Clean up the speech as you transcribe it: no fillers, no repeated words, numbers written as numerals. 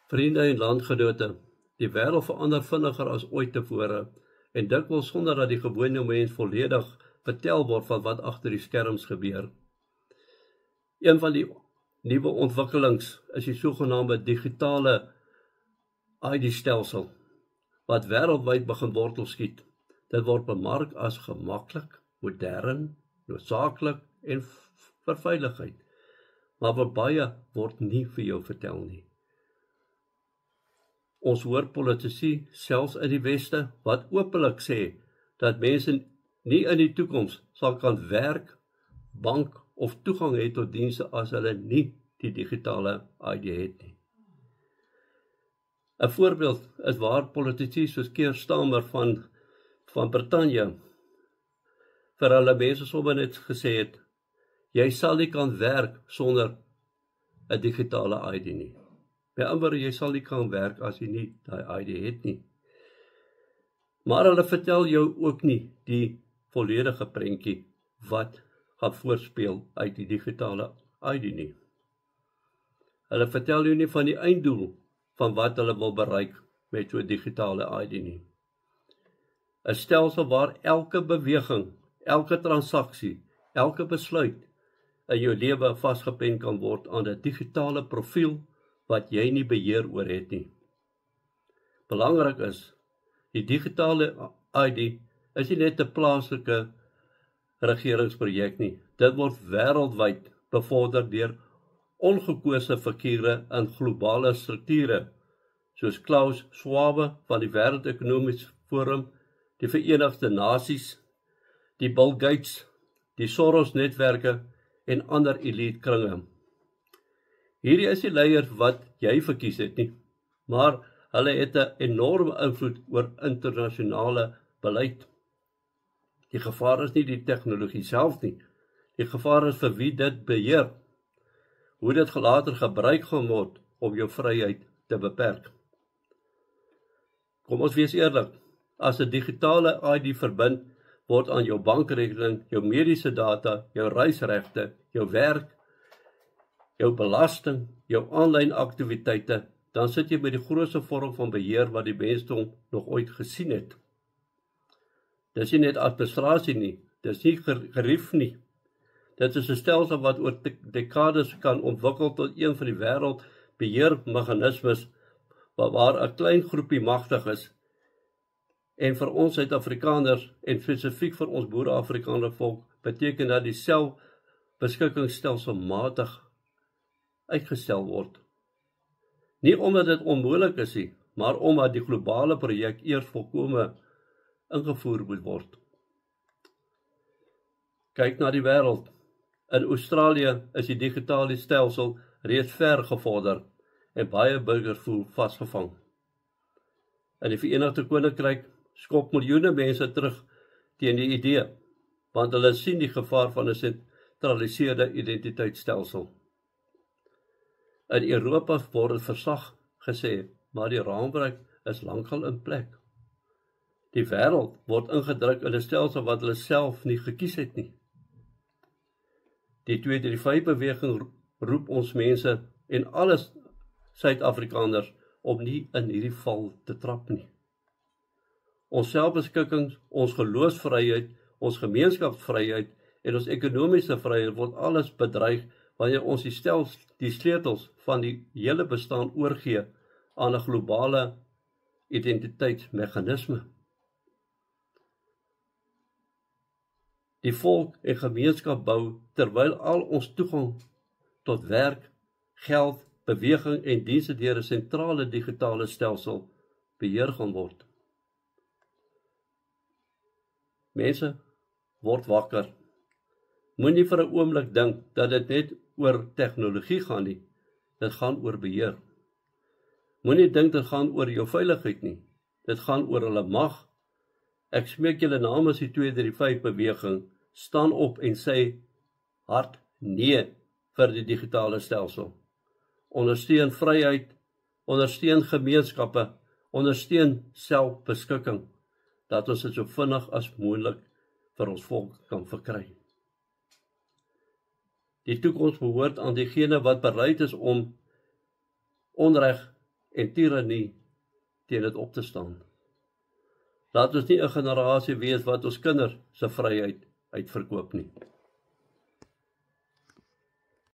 Vriende en landgenote, die wêreld verander vinniger as ooit tevore en dikwels sonder dat die gewone mens volledig vertel word van wat agter die skerms gebeur. Een van die nuwe ontwikkelings is die sogenaamde digitale ID-stelsel, wat wêreldwyd begin wortel skiet. Dit word bemark as gemaklik, modern, noodsaaklik en vir veiligheid, maar vir baie word nie vir jou vertel nie. Ons hoor politici, selfs in die Weste, wat openlik sê dat mense nie in die toekoms sal kan werk, bank of toegang het tot dienste as hulle nie die digitale ID het nie. 'n voorbeeld is waar politici soos Keir Starmer van Brittanje vir hulle mense sommer net gesê het, jy sal nie kan werk sonder 'n digitale ID nie. By ander, jy sal nie kan werk as jy nie die ID het nie. Maar hulle vertel jou ook nie die volledige prentjie wat gaan voorspeel uit die digitale ID nie. Hulle vertel jou nie van die einddoel van wat hulle wil bereik met so 'n digitale ID nie. 'n Stelsel waar elke beweging, elke transaksie, elke besluit in jou lewe vasgepen kan word aan 'n digitale profiel wat jy nie beheer oor het nie. Belangrik is, die digitale ID is nie net 'n plaaslike regeringsprojek nie. Dit word wêreldwyd bevorder deur ongekose figure in globale strukture, soos Klaus Schwab van die Wêreldekonomiese Forum, die Verenigde Nasies, die Bill Gates, die Soros-netwerke en ander elite kringe. Hierdie is die leiers wat jy verkies het nie, maar hulle het 'n enorme invloed oor internasionale beleid. Die gevaar is nie die tegnologie self nie, die gevaar is vir wie dit beheer, hoe dit later gebruik gaan word om jou vryheid te beperk. Kom ons wees eerlik, as 'n digitale ID verbind word aan jou bankrekening, jou mediese data, jou reisregte, jou werk, jou belasting, jou aanlyn aktiwiteite, dan sit jy met die grootste vorm van beheer wat die mensdom nog ooit gesien het. Dis nie net administrasie nie, dis nie gerief nie. Dit is 'n stelsel wat oor dekades kan ontwikkel tot een van die wêreld beheermeganismes waar 'n klein groepie magtig is. En vir ons Suid-Afrikaners en spesifiek vir ons boere-Afrikaner volk beteken dat die selfbeskikking stelselmatig uitgestel word. Nie omdat dit onmoontlik is nie, maar omdat die globale projek eers volkome ingevoer moet word. Kyk na die wêreld. In Australië is die digitale stelsel reeds ver gevorder en baie burgers voel vasgevang. In die Verenigde Koninkryk skop miljoene mense terug teen die idee, want hulle sien die gevaar van 'n sentraliseerde identiteitsstelsel. In Europa word dit versag gesê, maar die raamwerk is lankal in plek. Die wêreld word ingedruk in 'n stelsel wat hulle self nie gekies het nie. Die 235-beweging roep ons mense en alles Suid-Afrikaners om nie in hierdie val te trap nie. Ons selfbeskikking, ons geloofsvryheid, ons gemeenskapsvryheid en ons ekonomiese vryheid word alles bedreig wanneer ons die sleutels van die hele bestaan oorgee aan 'n globale identiteitsmeganisme. Die volk en gemeenskap bou terwyl al ons toegang tot werk, geld, beweging en dienste deur 'n sentrale digitale stelsel beheer gaan word. Mense, word wakker. Moenie vir 'n oomblik dink dat dit net oor tegnologie gaan nie. Dit gaan oor beheer. Moenie dink dit gaan oor jou veiligheid nie. Dit gaan oor hulle mag. Ek smeek julle namens die 235-beweging, staan op en sê hard nee vir die digitale stelsel. Ondersteun vryheid, ondersteun gemeenskappe, ondersteun selfbeskikking, dat ons dit so vinnig as moontlik vir ons volk kan verkry. Die toekoms behoort aan diegene wat bereid is om onreg en tirannie teen dit op te staan. Laat ons nie 'n generasie wees wat ons kinders se vryheid uitverkoop nie.